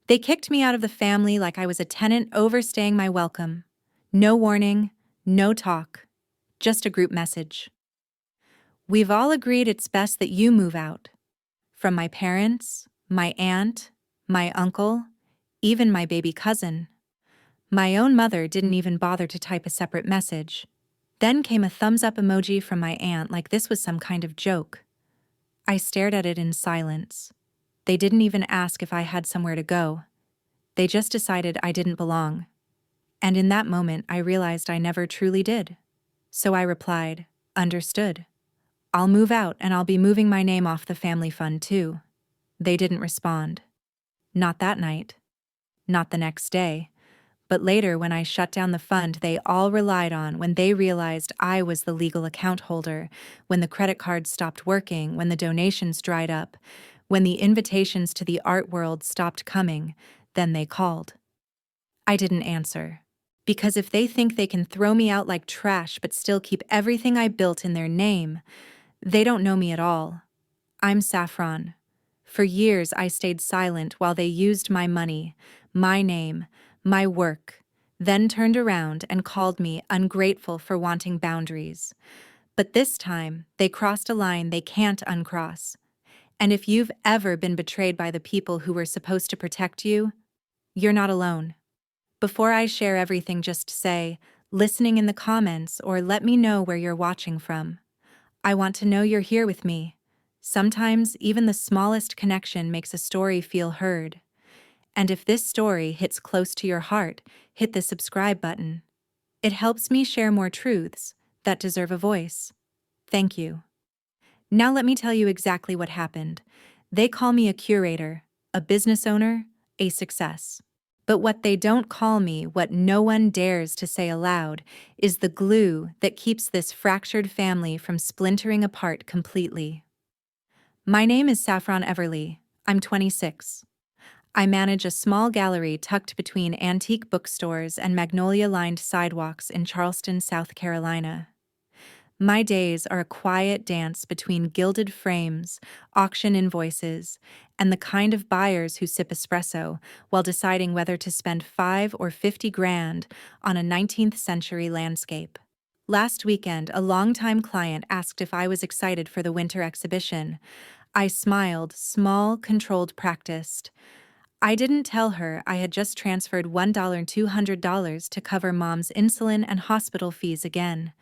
They kicked me out of the family like I was a tenant overstaying my welcome. No warning, no talk, just a group message. We've all agreed it's best that you move out. From my parents, my aunt, my uncle, even my baby cousin. My own mother didn't even bother to type a separate message. Then came a thumbs up emoji from my aunt like this was some kind of joke. I stared at it in silence. They didn't even ask if I had somewhere to go. They just decided I didn't belong. And in that moment, I realized I never truly did. So I replied, "Understood. I'll move out and I'll be moving my name off the family fund too." They didn't respond. Not that night. Not the next day. But later, when I shut down the fund they all relied on, when they realized I was the legal account holder, when the credit cards stopped working, when the donations dried up, when the invitations to the art world stopped coming, then they called. I didn't answer. Because if they think they can throw me out like trash but still keep everything I built in their name, they don't know me at all. I'm Saffron. For years I stayed silent while they used my money, my name, my work, then turned around and called me ungrateful for wanting boundaries. But this time, they crossed a line they can't uncross. And if you've ever been betrayed by the people who were supposed to protect you, you're not alone. Before I share everything, just say, listening in the comments, or let me know where you're watching from. I want to know you're here with me. Sometimes even the smallest connection makes a story feel heard. And if this story hits close to your heart, hit the subscribe button. It helps me share more truths that deserve a voice. Thank you. Now let me tell you exactly what happened. They call me a curator, a business owner, a success. But what they don't call me, what no one dares to say aloud, is the glue that keeps this fractured family from splintering apart completely. My name is Saffron Everly. I'm 26. I manage a small gallery tucked between antique bookstores and magnolia-lined sidewalks in Charleston, South Carolina. My days are a quiet dance between gilded frames, auction invoices, and the kind of buyers who sip espresso while deciding whether to spend 5 or 50 grand on a 19th century landscape. Last weekend, a longtime client asked if I was excited for the winter exhibition. I smiled, small, controlled, practiced. I didn't tell her I had just transferred $1,200 to cover mom's insulin and hospital fees again,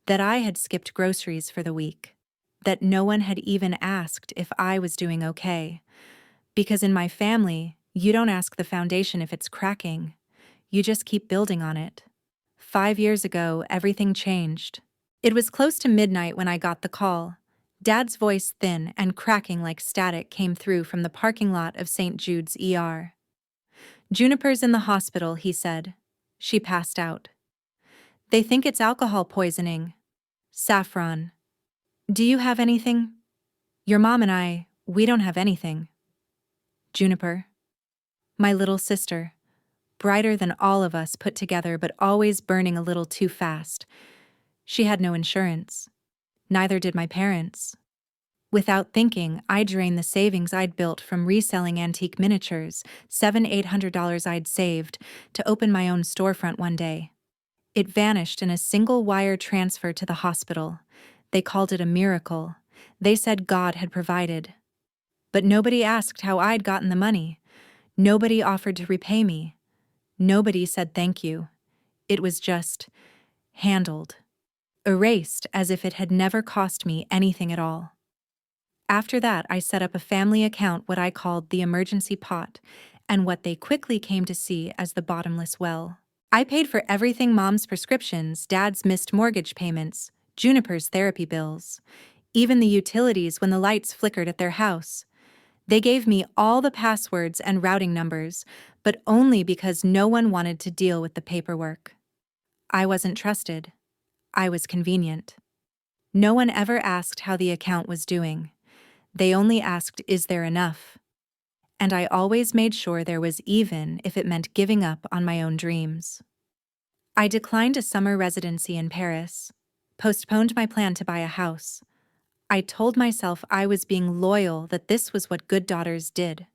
that I had skipped groceries for the week, that no one had even asked if I was doing okay. Because in my family, you don't ask the foundation if it's cracking. You just keep building on it. 5 years ago, everything changed. It was close to midnight when I got the call. Dad's voice, thin and cracking like static, came through from the parking lot of St. Jude's ER. "Juniper's in the hospital," he said. "She passed out. They think it's alcohol poisoning." "Saffron, do you have anything?" "Your mom and we don't have anything." "Juniper." "My little sister. Brighter than all of us put together, but always burning a little too fast. She had no insurance. Neither did my parents." Without thinking, I drained the savings I'd built from reselling antique miniatures, $700–800 I'd saved, to open my own storefront one day. It vanished in a single wire transfer to the hospital. They called it a miracle. They said God had provided. But nobody asked how I'd gotten the money. Nobody offered to repay me. Nobody said thank you. It was just handled, erased as if it had never cost me anything at all. After that, I set up a family account, what I called the emergency pot, and what they quickly came to see as the bottomless well. I paid for everything: mom's prescriptions, dad's missed mortgage payments, Juniper's therapy bills, even the utilities when the lights flickered at their house. They gave me all the passwords and routing numbers, but only because no one wanted to deal with the paperwork. I wasn't trusted. I was convenient. No one ever asked how the account was doing. They only asked, is there enough? And I always made sure there was, even if it meant giving up on my own dreams. I declined a summer residency in Paris, postponed my plan to buy a house. I told myself I was being loyal, that this was what good daughters did.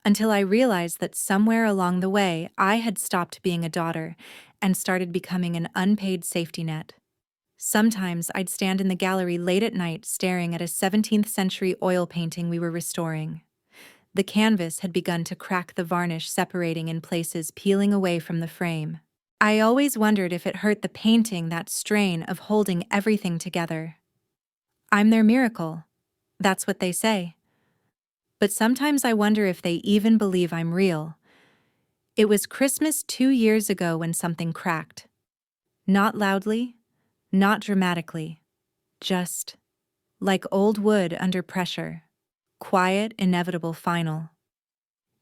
until I realized that somewhere along the way I had stopped being a daughter and started becoming an unpaid safety net. Sometimes I'd stand in the gallery late at night staring at a 17th century oil painting we were restoring. The canvas had begun to crack, the varnish separating in places, peeling away from the frame. I always wondered if it hurt the painting, that strain of holding everything together. I'm their miracle. That's what they say. But sometimes I wonder if they even believe I'm real. It was Christmas 2 years ago when something cracked. Not loudly, not dramatically, just like old wood under pressure. Quiet, inevitable, final.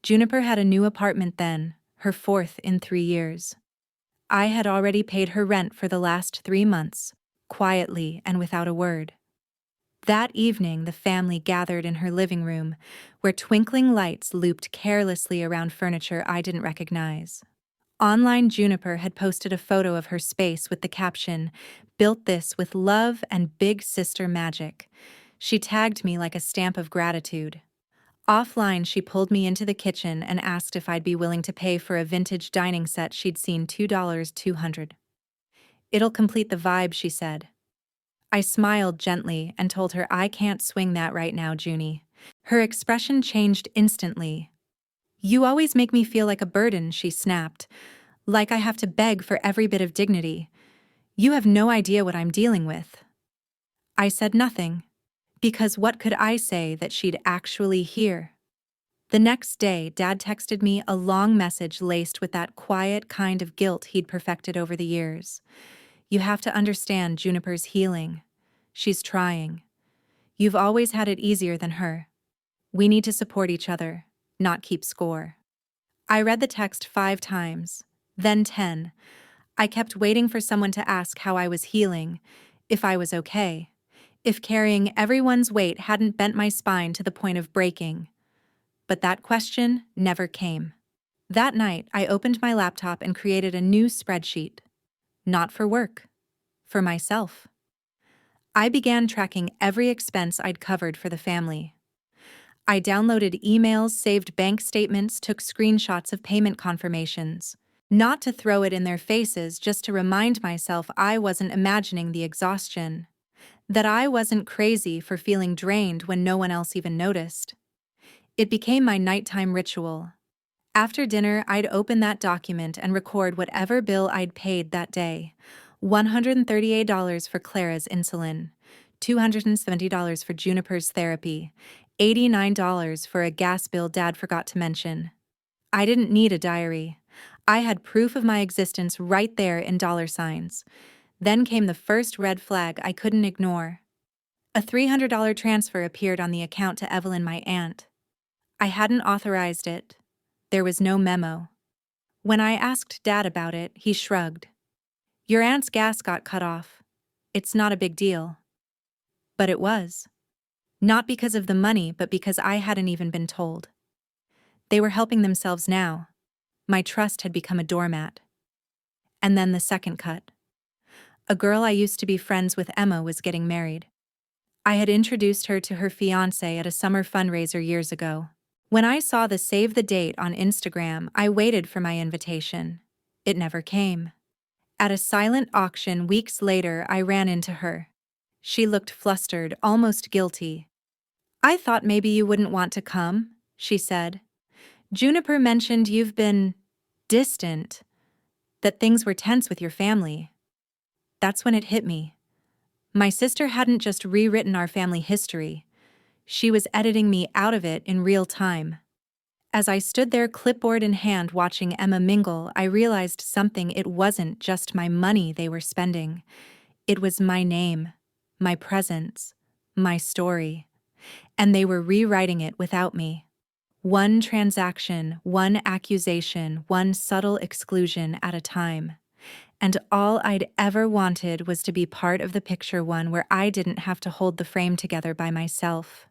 Juniper had a new apartment then, her fourth in 3 years. I had already paid her rent for the last 3 months, quietly and without a word. That evening, the family gathered in her living room, where twinkling lights looped carelessly around furniture I didn't recognize. Online, Juniper had posted a photo of her space with the caption, "Built this with love and big sister magic." She tagged me like a stamp of gratitude. Offline, she pulled me into the kitchen and asked if I'd be willing to pay for a vintage dining set she'd seen, $200. "It'll complete the vibe," she said. I smiled gently and told her I can't swing that right now, Junie. Her expression changed instantly. "You always make me feel like a burden," she snapped. "Like I have to beg for every bit of dignity. You have no idea what I'm dealing with." I said nothing, because what could I say that she'd actually hear? The next day, Dad texted me a long message laced with that quiet kind of guilt he'd perfected over the years. "You have to understand Juniper's healing. She's trying. You've always had it easier than her. We need to support each other, not keep score." I read the text 5 times, then 10. I kept waiting for someone to ask how I was healing, if I was okay, if carrying everyone's weight hadn't bent my spine to the point of breaking. But that question never came. That night, I opened my laptop and created a new spreadsheet. Not for work, for myself. I began tracking every expense I'd covered for the family. I downloaded emails, saved bank statements, took screenshots of payment confirmations. Not to throw it in their faces, just to remind myself I wasn't imagining the exhaustion. That I wasn't crazy for feeling drained when no one else even noticed. It became my nighttime ritual. After dinner, I'd open that document and record whatever bill I'd paid that day. $138 for Clara's insulin, $270 for Juniper's therapy, $89 for a gas bill Dad forgot to mention. I didn't need a diary. I had proof of my existence right there in dollar signs. Then came the first red flag I couldn't ignore. A $300 transfer appeared on the account to Evelyn, my aunt. I hadn't authorized it. There was no memo. When I asked Dad about it, he shrugged. "Your aunt's gas got cut off. It's not a big deal." But it was. Not because of the money, but because I hadn't even been told. They were helping themselves now. My trust had become a doormat. And then the second cut. A girl I used to be friends with, Emma, was getting married. I had introduced her to her fiancé at a summer fundraiser years ago. When I saw the save the date on Instagram, I waited for my invitation. It never came. At a silent auction weeks later, I ran into her. She looked flustered, almost guilty. "I thought maybe you wouldn't want to come," she said. "Juniper mentioned you've been distant, that things were tense with your family." That's when it hit me. My sister hadn't just rewritten our family history. She was editing me out of it in real time. As I stood there, clipboard in hand, watching Emma mingle, I realized something. It wasn't just my money they were spending. It was my name, my presence, my story. And they were rewriting it without me. One transaction, one accusation, one subtle exclusion at a time. And all I'd ever wanted was to be part of the picture, one where I didn't have to hold the frame together by myself.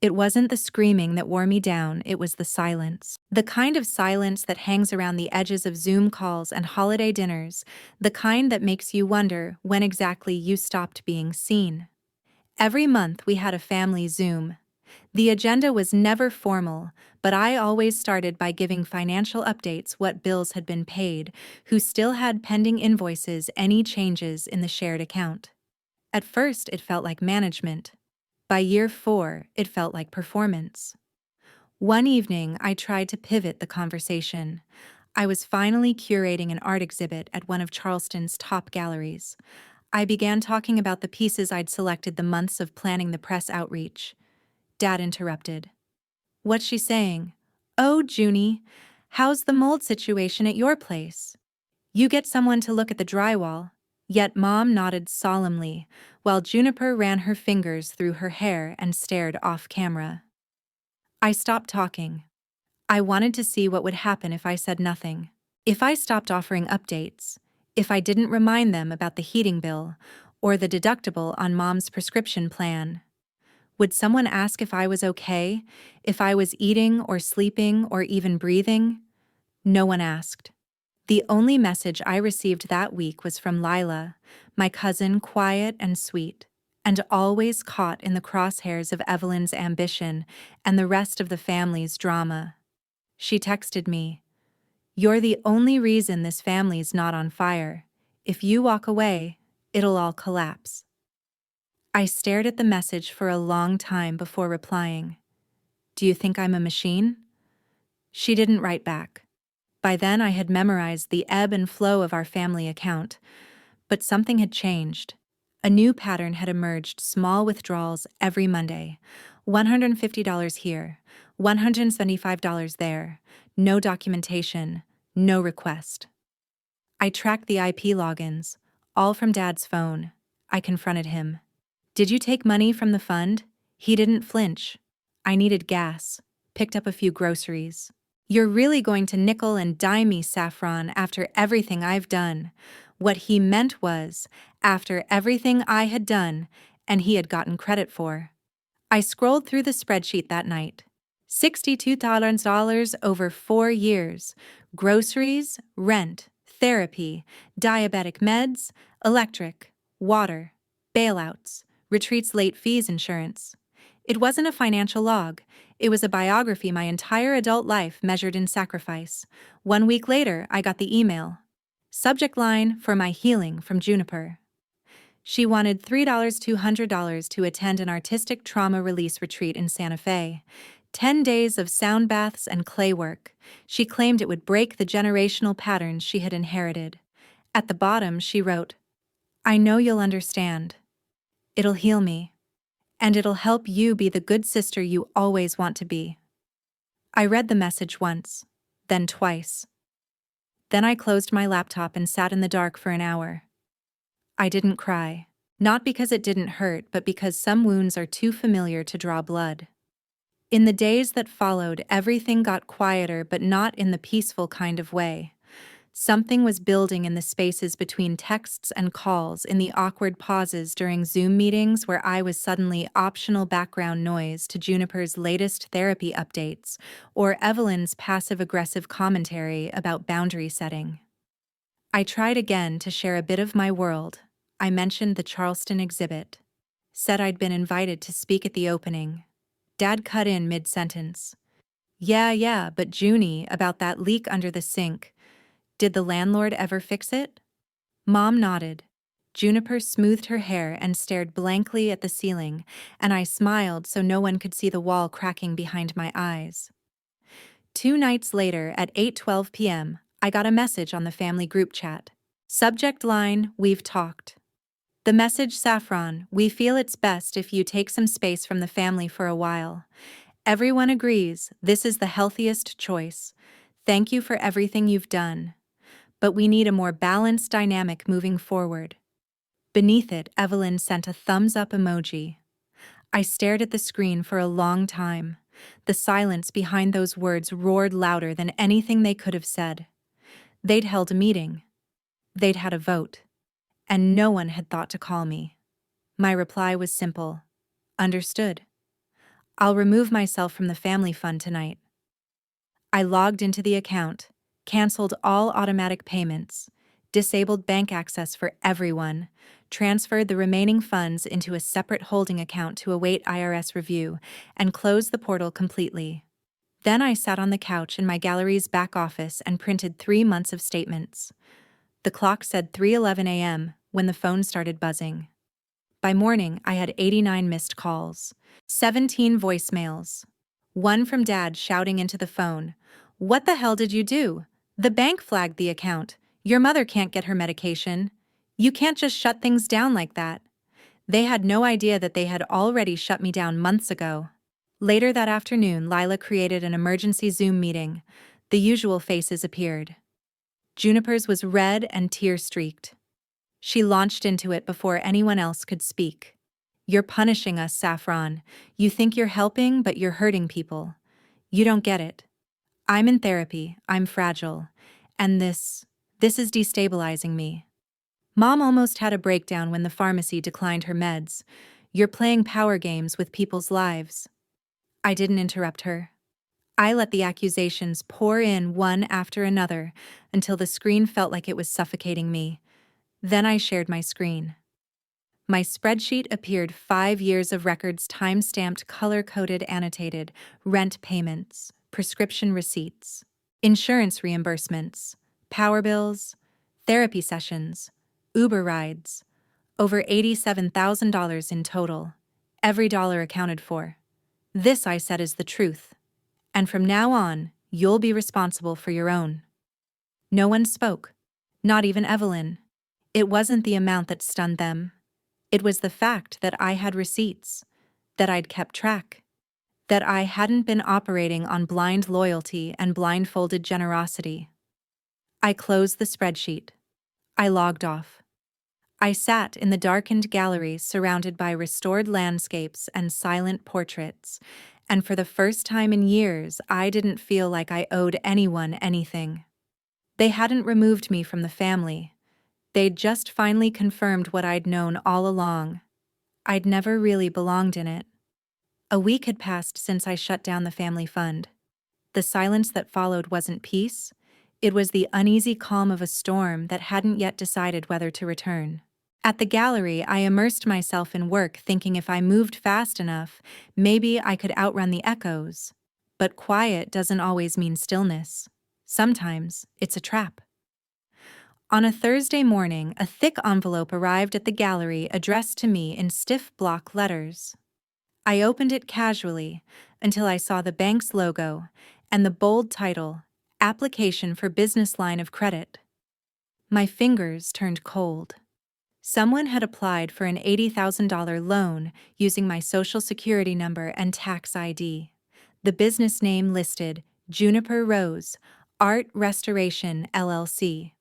It wasn't the screaming that wore me down, it was the silence. The kind of silence that hangs around the edges of Zoom calls and holiday dinners, the kind that makes you wonder when exactly you stopped being seen. Every month we had a family Zoom. The agenda was never formal, but I always started by giving financial updates: what bills had been paid, who still had pending invoices, any changes in the shared account. At first, it felt like management. By year 4, it felt like performance. One evening, I tried to pivot the conversation. I was finally curating an art exhibit at one of Charleston's top galleries. I began talking about the pieces I'd selected, the months of planning the press outreach. Dad interrupted. "What's she saying?" "Oh, Junie, how's the mold situation at your place? You get someone to look at the drywall." Yet Mom nodded solemnly, while Juniper ran her fingers through her hair and stared off camera. I stopped talking. I wanted to see what would happen if I said nothing. If I stopped offering updates, if I didn't remind them about the heating bill or the deductible on Mom's prescription plan. Would someone ask if I was okay, if I was eating or sleeping or even breathing? No one asked. The only message I received that week was from Lila, my cousin, quiet and sweet, and always caught in the crosshairs of Evelyn's ambition and the rest of the family's drama. She texted me, "You're the only reason this family's not on fire. If you walk away, it'll all collapse." I stared at the message for a long time before replying. "Do you think I'm a machine?" She didn't write back. By then I had memorized the ebb and flow of our family account, but something had changed. A new pattern had emerged: small withdrawals every Monday. $150 here, $175 there, no documentation, no request. I tracked the IP logins, all from Dad's phone. I confronted him. "Did you take money from the fund?" He didn't flinch. "I needed gas. Picked up a few groceries." "You're really going to nickel and dime me, Saffron, after everything I've done." What he meant was, after everything I had done and he had gotten credit for. I scrolled through the spreadsheet that night. $62,000 over 4 years. Groceries, rent, therapy, diabetic meds, electric, water, bailouts, retreats, late fees, insurance. It wasn't a financial log. It was a biography, my entire adult life measured in sacrifice. 1 week later, I got the email. Subject line: "For my healing," from Juniper. She wanted $200 to attend an artistic trauma release retreat in Santa Fe. 10 days of sound baths and clay work. She claimed it would break the generational patterns she had inherited. At the bottom, she wrote, "I know you'll understand. It'll heal me. And it'll help you be the good sister you always want to be." I read the message once, then twice. Then I closed my laptop and sat in the dark for an hour. I didn't cry. Not because it didn't hurt, but because some wounds are too familiar to draw blood. In the days that followed, everything got quieter, but not in the peaceful kind of way. Something was building in the spaces between texts and calls, in the awkward pauses during Zoom meetings where I was suddenly optional background noise to Juniper's latest therapy updates or Evelyn's passive-aggressive commentary about boundary setting. I tried again to share a bit of my world. I mentioned the Charleston exhibit. Said I'd been invited to speak at the opening. Dad cut in mid-sentence. Yeah, but Junie, about that leak under the sink. Did the landlord ever fix it?" Mom nodded. Juniper smoothed her hair and stared blankly at the ceiling, and I smiled so no one could see the wall cracking behind my eyes. 2 nights later, at 8:12 p.m., I got a message on the family group chat. Subject line: "We've talked." The message: "Saffron, we feel it's best if you take some space from the family for a while. Everyone agrees this is the healthiest choice. Thank you for everything you've done. But we need a more balanced dynamic moving forward." Beneath it, Evelyn sent a thumbs-up emoji. I stared at the screen for a long time. The silence behind those words roared louder than anything they could have said. They'd held a meeting. They'd had a vote. And no one had thought to call me. My reply was simple. Understood. I'll remove myself from the family fund tonight. I logged into the account, canceled all automatic payments, disabled bank access for everyone, transferred the remaining funds into a separate holding account to await IRS review, and closed the portal completely. Then I sat on the couch in my gallery's back office and printed 3 months of statements. The clock said 3:11 a.m. when the phone started buzzing. By morning, I had 89 missed calls, 17 voicemails, one from Dad shouting into the phone, "What the hell did you do? The bank flagged the account. Your mother can't get her medication. You can't just shut things down like that." They had no idea that they had already shut me down months ago. Later that afternoon, Lila created an emergency Zoom meeting. The usual faces appeared. Juniper's was red and tear-streaked. She launched into it before anyone else could speak. "You're punishing us, Saffron. You think you're helping, but you're hurting people. You don't get it. I'm in therapy, I'm fragile, and this is destabilizing me. Mom almost had a breakdown when the pharmacy declined her meds. You're playing power games with people's lives." I didn't interrupt her. I let the accusations pour in one after another until the screen felt like it was suffocating me. Then I shared my screen. My spreadsheet appeared 5 years of records, time-stamped, color-coded, annotated, rent payments, prescription receipts, insurance reimbursements, power bills, therapy sessions, Uber rides, over $87,000 in total, every dollar accounted for. "This," I said, "is the truth. And from now on, you'll be responsible for your own." No one spoke, not even Evelyn. It wasn't the amount that stunned them. It was the fact that I had receipts, that I'd kept track, that I hadn't been operating on blind loyalty and blindfolded generosity. I closed the spreadsheet. I logged off. I sat in the darkened gallery surrounded by restored landscapes and silent portraits, and for the first time in years, I didn't feel like I owed anyone anything. They hadn't removed me from the family. They'd just finally confirmed what I'd known all along. I'd never really belonged in it. A week had passed since I shut down the family fund. The silence that followed wasn't peace. It was the uneasy calm of a storm that hadn't yet decided whether to return. At the gallery, I immersed myself in work, thinking if I moved fast enough, maybe I could outrun the echoes. But quiet doesn't always mean stillness. Sometimes it's a trap. On a Thursday morning, a thick envelope arrived at the gallery addressed to me in stiff block letters. I opened it casually until I saw the bank's logo and the bold title, "Application for Business Line of Credit." My fingers turned cold. Someone had applied for an $80,000 loan using my Social Security number and tax ID. The business name listed, Juniper Rose, Art Restoration, LLC.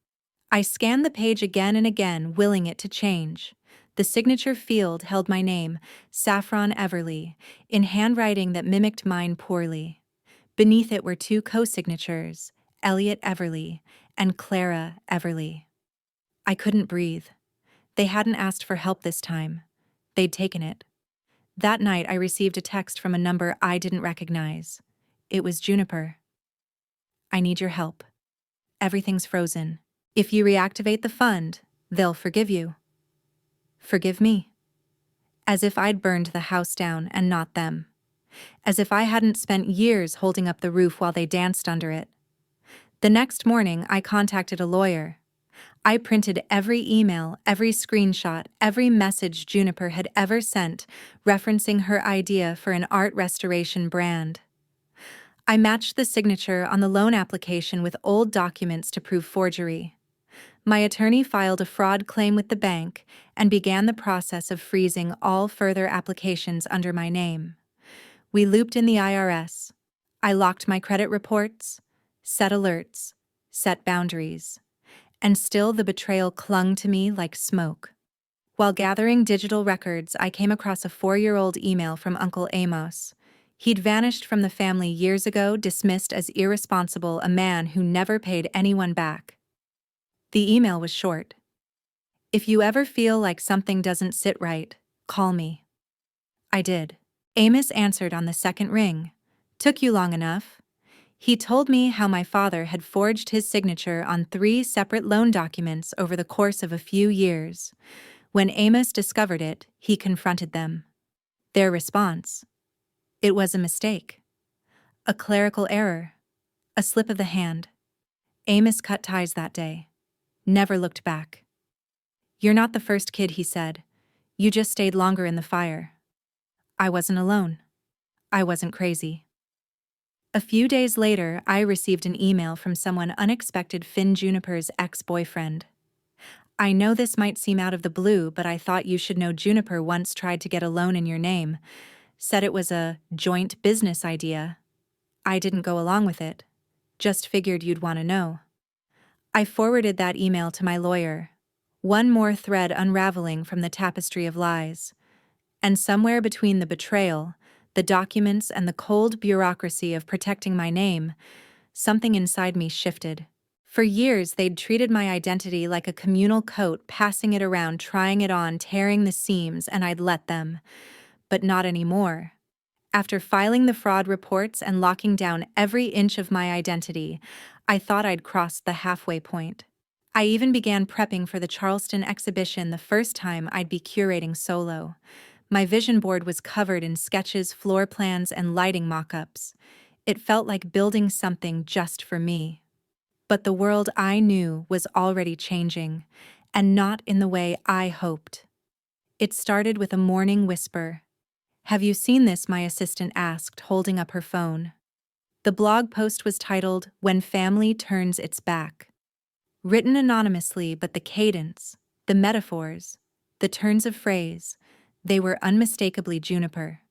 I scanned the page again and again, willing it to change. The signature field held my name, Saffron Everly, in handwriting that mimicked mine poorly. Beneath it were 2 co-signatures, Elliot Everly and Clara Everly. I couldn't breathe. They hadn't asked for help this time. They'd taken it. That night, I received a text from a number I didn't recognize. It was Juniper. "I need your help. Everything's frozen. If you reactivate the fund, they'll forgive you." Forgive me? As if I'd burned the house down and not them. As if I hadn't spent years holding up the roof while they danced under it. The next morning, I contacted a lawyer. I printed every email, every screenshot, every message Juniper had ever sent, referencing her idea for an art restoration brand. I matched the signature on the loan application with old documents to prove forgery. My attorney filed a fraud claim with the bank and began the process of freezing all further applications under my name. We looped in the IRS. I locked my credit reports, set alerts, set boundaries. And still the betrayal clung to me like smoke. While gathering digital records, I came across a 4-year-old email from Uncle Amos. He'd vanished from the family years ago, dismissed as irresponsible, a man who never paid anyone back. The email was short. "If you ever feel like something doesn't sit right, call me." I did. Amos answered on the second ring. "Took you long enough." He told me how my father had forged his signature on 3 separate loan documents over the course of a few years. When Amos discovered it, he confronted them. Their response: it was a mistake. A clerical error. A slip of the hand. Amos cut ties that day. Never looked back. "You're not the first kid," he said. "You just stayed longer in the fire." I wasn't alone. I wasn't crazy. A few days later, I received an email from someone unexpected: Finn Juniper's ex-boyfriend. "I know this might seem out of the blue, but I thought you should know Juniper once tried to get a loan in your name. Said it was a joint business idea. I didn't go along with it. Just figured you'd want to know." I forwarded that email to my lawyer. One more thread unraveling from the tapestry of lies. And somewhere between the betrayal, the documents, and the cold bureaucracy of protecting my name, something inside me shifted. For years, they'd treated my identity like a communal coat, passing it around, trying it on, tearing the seams, and I'd let them. But not anymore. After filing the fraud reports and locking down every inch of my identity, I thought I'd crossed the halfway point. I even began prepping for the Charleston exhibition, the first time I'd be curating solo. My vision board was covered in sketches, floor plans, and lighting mock-ups. It felt like building something just for me. But the world I knew was already changing, and not in the way I hoped. It started with a morning whisper. "Have you seen this?" my assistant asked, holding up her phone. The blog post was titled, "When Family Turns Its Back." Written anonymously, but the cadence, the metaphors, the turns of phrase, they were unmistakably Juniper.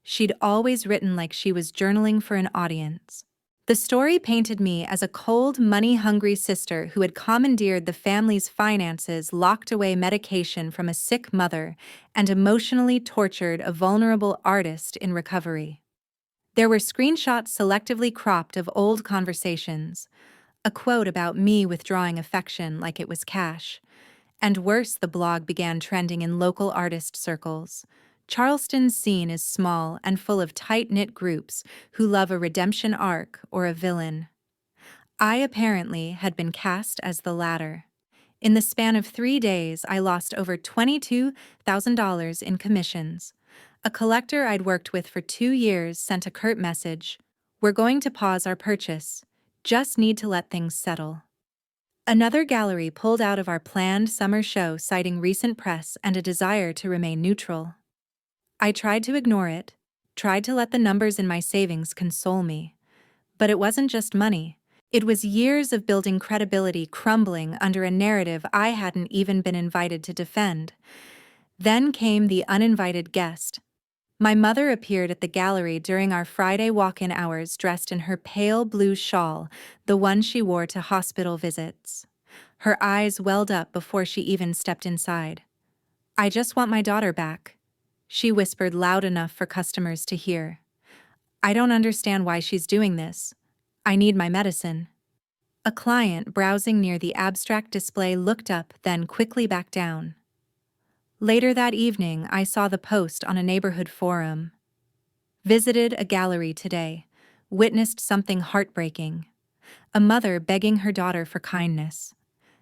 She'd always written like she was journaling for an audience. The story painted me as a cold, money-hungry sister who had commandeered the family's finances, locked away medication from a sick mother, and emotionally tortured a vulnerable artist in recovery. There were screenshots selectively cropped of old conversations, a quote about me withdrawing affection like it was cash, and worse, the blog began trending in local artist circles. Charleston's scene is small and full of tight-knit groups who love a redemption arc or a villain. I apparently had been cast as the latter. In the span of 3 days, I lost over $22,000 in commissions. A collector I'd worked with for 2 years sent a curt message: "We're going to pause our purchase. Just need to let things settle." Another gallery pulled out of our planned summer show, citing recent press and a desire to remain neutral. I tried to ignore it, tried to let the numbers in my savings console me. But it wasn't just money. It was years of building credibility crumbling under a narrative I hadn't even been invited to defend. Then came the uninvited guest. My mother appeared at the gallery during our Friday walk-in hours, dressed in her pale blue shawl, the one she wore to hospital visits. Her eyes welled up before she even stepped inside. "I just want my daughter back," she whispered loud enough for customers to hear. "I don't understand why she's doing this. I need my medicine." A client browsing near the abstract display looked up, then quickly back down. Later that evening, I saw the post on a neighborhood forum. "Visited a gallery today. Witnessed something heartbreaking. A mother begging her daughter for kindness.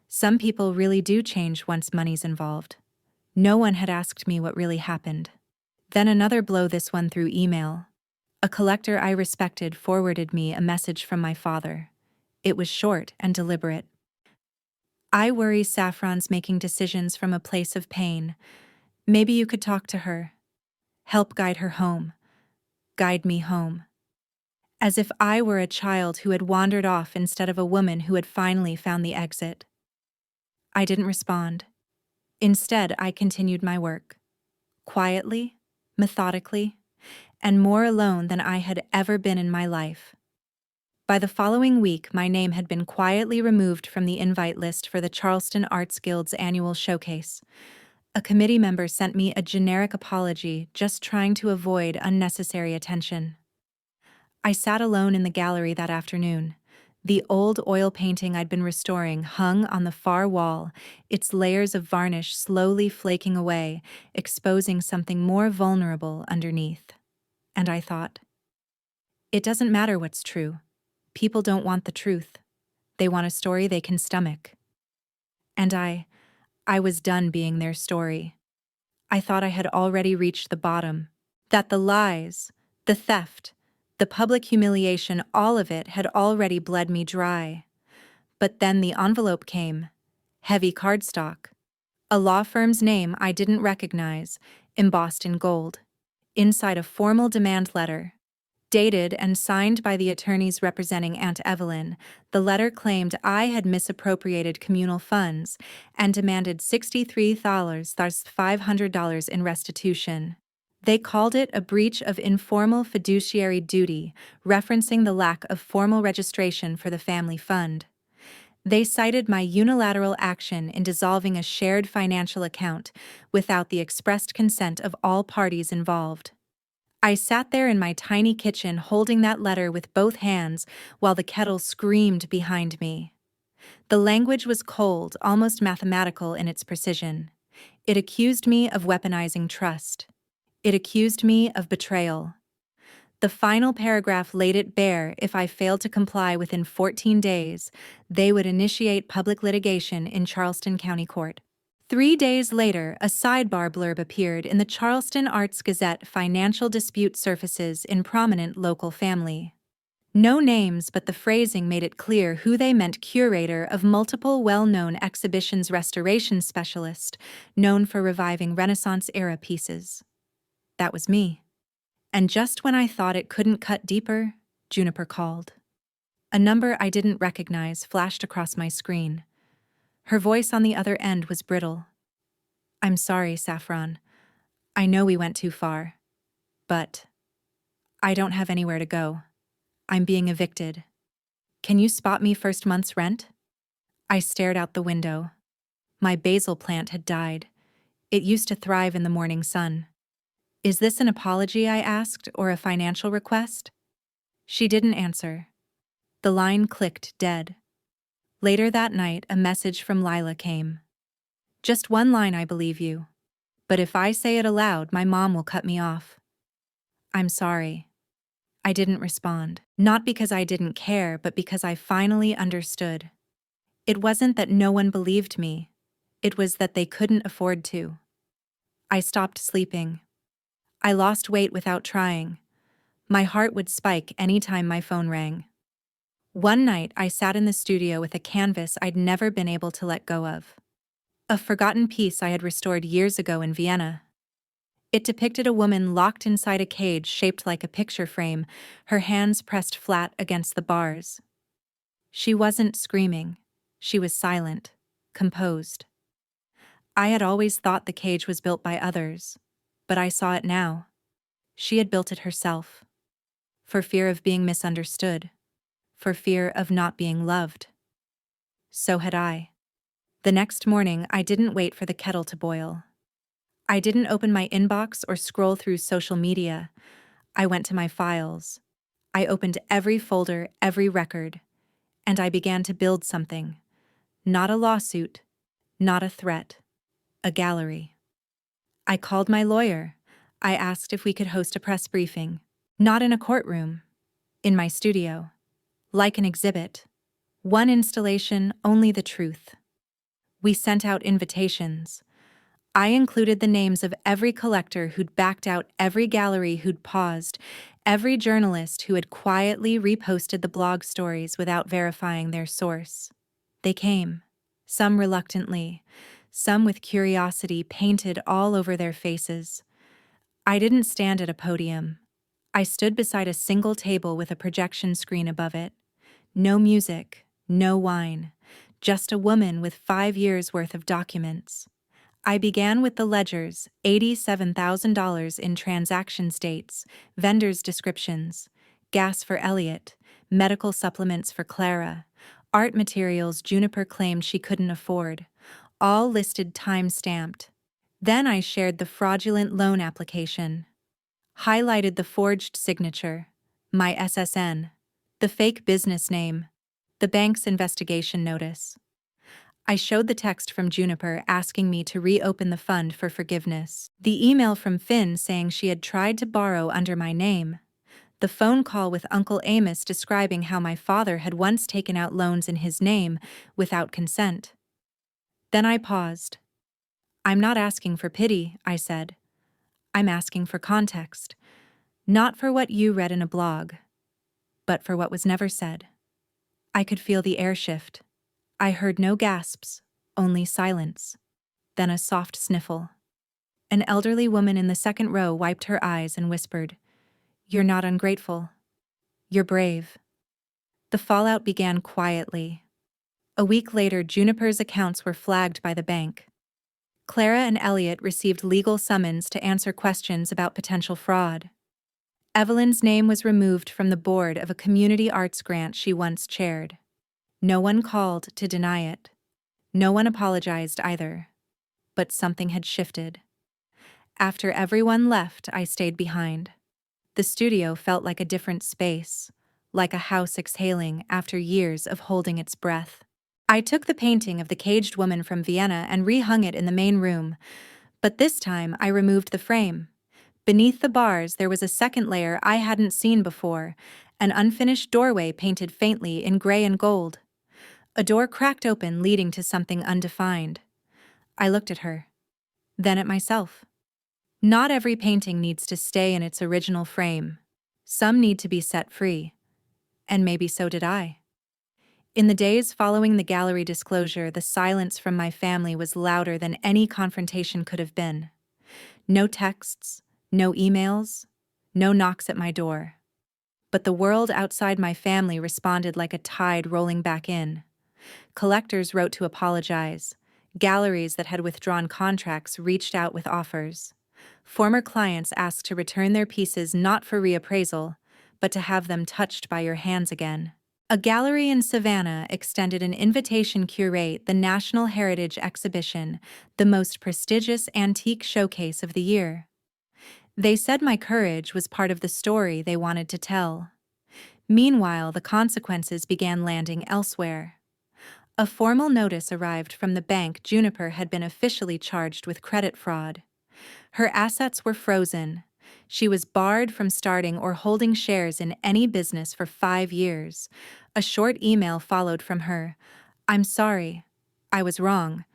Some people really do change once money's involved." No one had asked me what really happened. Then another blow, this one through email. A collector I respected forwarded me a message from my father. It was short and deliberate. "I worry Saffron's making decisions from a place of pain. Maybe you could talk to her. Help guide her home. Guide me home." As if I were a child who had wandered off instead of a woman who had finally found the exit. I didn't respond. Instead, I continued my work. Quietly, methodically, and more alone than I had ever been in my life. By the following week, my name had been quietly removed from the invite list for the Charleston Arts Guild's annual showcase. A committee member sent me a generic apology, just trying to avoid unnecessary attention. I sat alone in the gallery that afternoon. The old oil painting I'd been restoring hung on the far wall, its layers of varnish slowly flaking away, exposing something more vulnerable underneath. And I thought, it doesn't matter what's true. People don't want the truth. They want a story they can stomach. And I was done being their story. I thought I had already reached the bottom. That the lies, the theft, the public humiliation, all of it had already bled me dry. But then the envelope came. Heavy cardstock. A law firm's name I didn't recognize, embossed in gold. Inside a formal demand letter. Dated and signed by the attorneys representing Aunt Evelyn, the letter claimed I had misappropriated communal funds and demanded $63,500 in restitution. They called it a breach of informal fiduciary duty, referencing the lack of formal registration for the family fund. They cited my unilateral action in dissolving a shared financial account without the expressed consent of all parties involved. I sat there in my tiny kitchen holding that letter with both hands while the kettle screamed behind me. The language was cold, almost mathematical in its precision. It accused me of weaponizing trust. It accused me of betrayal. The final paragraph laid it bare: if I failed to comply within 14 days, they would initiate public litigation in Charleston County Court. 3 days later, a sidebar blurb appeared in the Charleston Arts Gazette: financial dispute surfaces in prominent local family. No names, but the phrasing made it clear who they meant: curator of multiple well-known exhibitions, restoration specialist, known for reviving Renaissance-era pieces. That was me. And just when I thought it couldn't cut deeper, Juniper called. A number I didn't recognize flashed across my screen. Her voice on the other end was brittle. "I'm sorry, Saffron. I know we went too far. But I don't have anywhere to go. I'm being evicted. Can you spot me first month's rent?" I stared out the window. My basil plant had died. It used to thrive in the morning sun. "Is this an apology," I asked, "or a financial request?" She didn't answer. The line clicked dead. Later that night, a message from Lila came. "Just one line, I believe you. But if I say it aloud, my mom will cut me off." "I'm sorry." I didn't respond. Not because I didn't care, but because I finally understood. It wasn't that no one believed me. It was that they couldn't afford to. I stopped sleeping. I lost weight without trying. My heart would spike any time my phone rang. One night, I sat in the studio with a canvas I'd never been able to let go of. A forgotten piece I had restored years ago in Vienna. It depicted a woman locked inside a cage shaped like a picture frame, her hands pressed flat against the bars. She wasn't screaming. She was silent, composed. I had always thought the cage was built by others, but I saw it now. She had built it herself. For fear of being misunderstood. For fear of not being loved. So had I. The next morning, I didn't wait for the kettle to boil. I didn't open my inbox or scroll through social media. I went to my files. I opened every folder, every record, and I began to build something. Not a lawsuit, not a threat, a gallery. I called my lawyer. I asked if we could host a press briefing. Not in a courtroom, in my studio. Like an exhibit. One installation, only the truth. We sent out invitations. I included the names of every collector who'd backed out, every gallery who'd paused, every journalist who had quietly reposted the blog stories without verifying their source. They came, some reluctantly, some with curiosity painted all over their faces. I didn't stand at a podium. I stood beside a single table with a projection screen above it. No music, no wine, just a woman with 5 years' worth of documents. I began with the ledgers, $87,000 in transactions dates, vendors' descriptions, gas for Elliot, medical supplements for Clara, art materials Juniper claimed she couldn't afford, all listed time-stamped. Then I shared the fraudulent loan application. Highlighted the forged signature, my SSN, the fake business name, the bank's investigation notice. I showed the text from Juniper asking me to reopen the fund for forgiveness. The email from Finn saying she had tried to borrow under my name. The phone call with Uncle Amos describing how my father had once taken out loans in his name without consent. Then I paused. "I'm not asking for pity," I said. "I'm asking for context. Not for what you read in a blog, but for what was never said." I could feel the air shift. I heard no gasps, only silence. Then a soft sniffle. An elderly woman in the second row wiped her eyes and whispered, "You're not ungrateful. You're brave." The fallout began quietly. A week later, Juniper's accounts were flagged by the bank. Clara and Elliot received legal summons to answer questions about potential fraud. Evelyn's name was removed from the board of a community arts grant she once chaired. No one called to deny it. No one apologized either. But something had shifted. After everyone left, I stayed behind. The studio felt like a different space, like a house exhaling after years of holding its breath. I took the painting of the caged woman from Vienna and rehung it in the main room, but this time I removed the frame. Beneath the bars there was a second layer I hadn't seen before, an unfinished doorway painted faintly in gray and gold. A door cracked open leading to something undefined. I looked at her, then at myself. Not every painting needs to stay in its original frame. Some need to be set free. And maybe so did I. In the days following the gallery disclosure, the silence from my family was louder than any confrontation could have been. No texts, no emails, no knocks at my door. But the world outside my family responded like a tide rolling back in. Collectors wrote to apologize. Galleries that had withdrawn contracts reached out with offers. Former clients asked to return their pieces not for reappraisal, but to have them touched by your hands again. A gallery in Savannah extended an invitation to curate the National Heritage Exhibition, the most prestigious antique showcase of the year. They said my courage was part of the story they wanted to tell. Meanwhile, the consequences began landing elsewhere. A formal notice arrived from the bank. Juniper had been officially charged with credit fraud. Her assets were frozen. She was barred from starting or holding shares in any business for 5 years. A short email followed from her. "I'm sorry. I was wrong.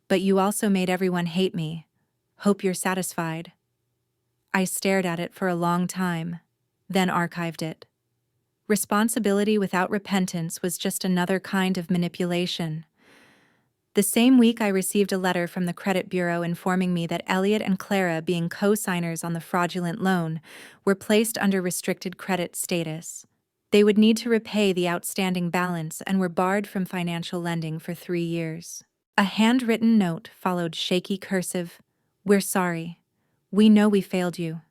But you also made everyone hate me. Hope you're satisfied." I stared at it for a long time, then archived it. Responsibility without repentance was just another kind of manipulation. The same week I received a letter from the credit bureau informing me that Elliot and Clara, being co-signers on the fraudulent loan, were placed under restricted credit status. They would need to repay the outstanding balance and were barred from financial lending for 3 years. A handwritten note followed, shaky cursive, "We're sorry. We know we failed you.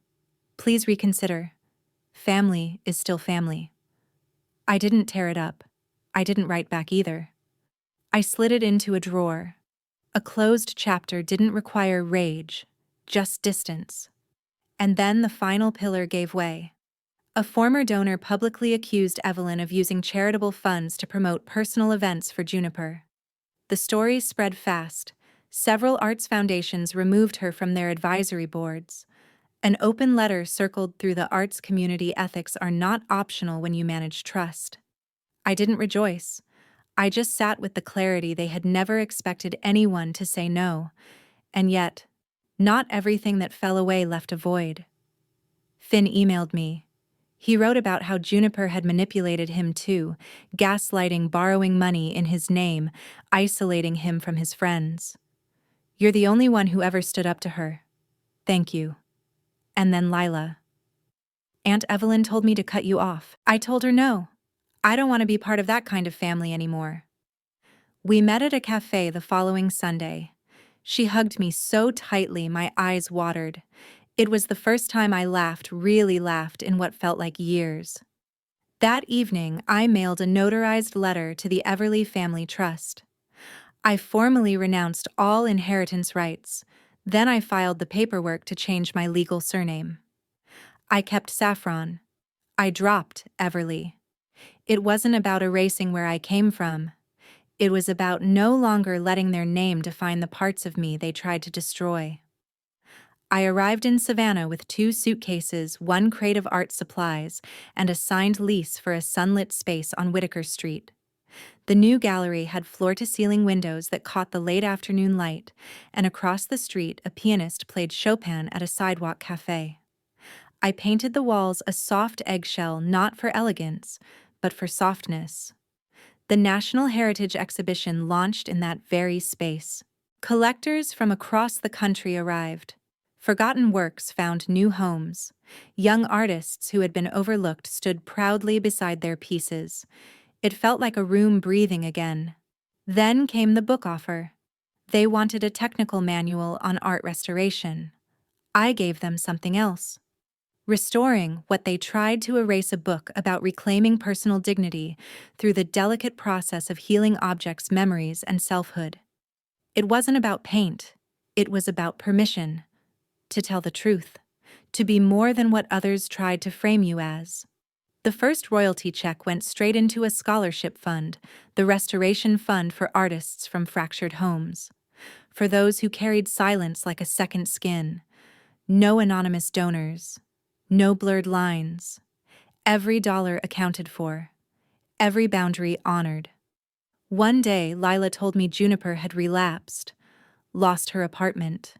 Please reconsider. Family is still family." I didn't tear it up. I didn't write back either. I slid it into a drawer. A closed chapter didn't require rage, just distance. And then the final pillar gave way. A former donor publicly accused Evelyn of using charitable funds to promote personal events for Juniper. The story spread fast. Several arts foundations removed her from their advisory boards. An open letter circled through the arts community. Ethics are not optional when you manage trust. I didn't rejoice. I just sat with the clarity they had never expected anyone to say no. And yet, not everything that fell away left a void. Finn emailed me. He wrote about how Juniper had manipulated him too, gaslighting, borrowing money in his name, isolating him from his friends. "You're the only one who ever stood up to her. Thank you." And then Lila. "Aunt Evelyn told me to cut you off." I told her no. I don't want to be part of that kind of family anymore. We met at a cafe the following Sunday. She hugged me so tightly my eyes watered. It was the first time I laughed, really laughed, in what felt like years. That evening, I mailed a notarized letter to the Everly Family Trust. I formally renounced all inheritance rights. Then I filed the paperwork to change my legal surname. I kept Saffron. I dropped Everly. It wasn't about erasing where I came from. It was about no longer letting their name define the parts of me they tried to destroy. I arrived in Savannah with 2 suitcases, 1 crate of art supplies, and a signed lease for a sunlit space on Whitaker Street. The new gallery had floor-to-ceiling windows that caught the late afternoon light, and across the street a pianist played Chopin at a sidewalk cafe. I painted the walls a soft eggshell not for elegance, but for softness. The National Heritage Exhibition launched in that very space. Collectors from across the country arrived. Forgotten works found new homes. Young artists who had been overlooked stood proudly beside their pieces. It felt like a room breathing again. Then came the book offer. They wanted a technical manual on art restoration. I gave them something else. Restoring what they tried to erase, a book about reclaiming personal dignity through the delicate process of healing objects' memories and selfhood. It wasn't about paint. It was about permission. To tell the truth. To be more than what others tried to frame you as. The first royalty check went straight into a scholarship fund, the Restoration Fund for artists from fractured homes. For those who carried silence like a second skin. No anonymous donors. No blurred lines. Every dollar accounted for. Every boundary honored. One day, Lila told me Juniper had relapsed, lost her apartment,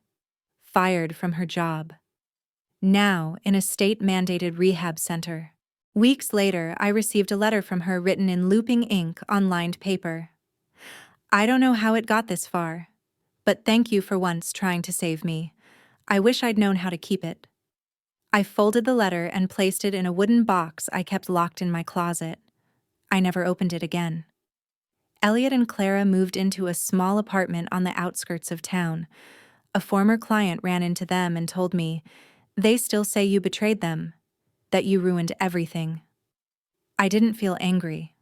fired from her job. Now, in a state-mandated rehab center. Weeks later, I received a letter from her written in looping ink on lined paper. I don't know how it got this far, but thank you for once trying to save me. I wish I'd known how to keep it. I folded the letter and placed it in a wooden box I kept locked in my closet. I never opened it again. Elliot and Clara moved into a small apartment on the outskirts of town. A former client ran into them and told me, "They still say you betrayed them, that you ruined everything." I didn't feel angry.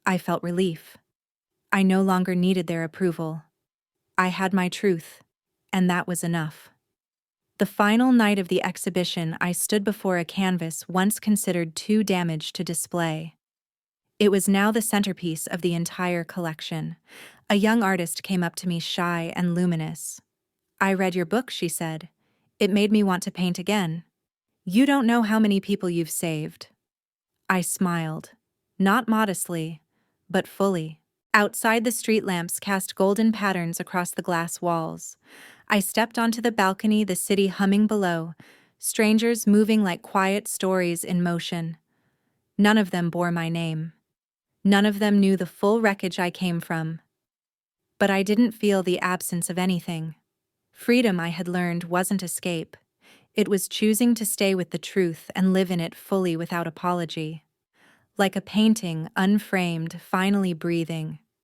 I felt relief. I no longer needed their approval. I had my truth, and that was enough. The final night of the exhibition, I stood before a canvas once considered too damaged to display. It was now the centerpiece of the entire collection. A young artist came up to me, shy and luminous. "I read your book," she said. "It made me want to paint again. You don't know how many people you've saved." I smiled, not modestly, but fully. Outside, the street lamps cast golden patterns across the glass walls. I stepped onto the balcony, the city humming below, strangers moving like quiet stories in motion. None of them bore my name. None of them knew the full wreckage I came from. But I didn't feel the absence of anything. Freedom, I had learned, wasn't escape. It was choosing to stay with the truth and live in it fully without apology. Like a painting, unframed, finally breathing.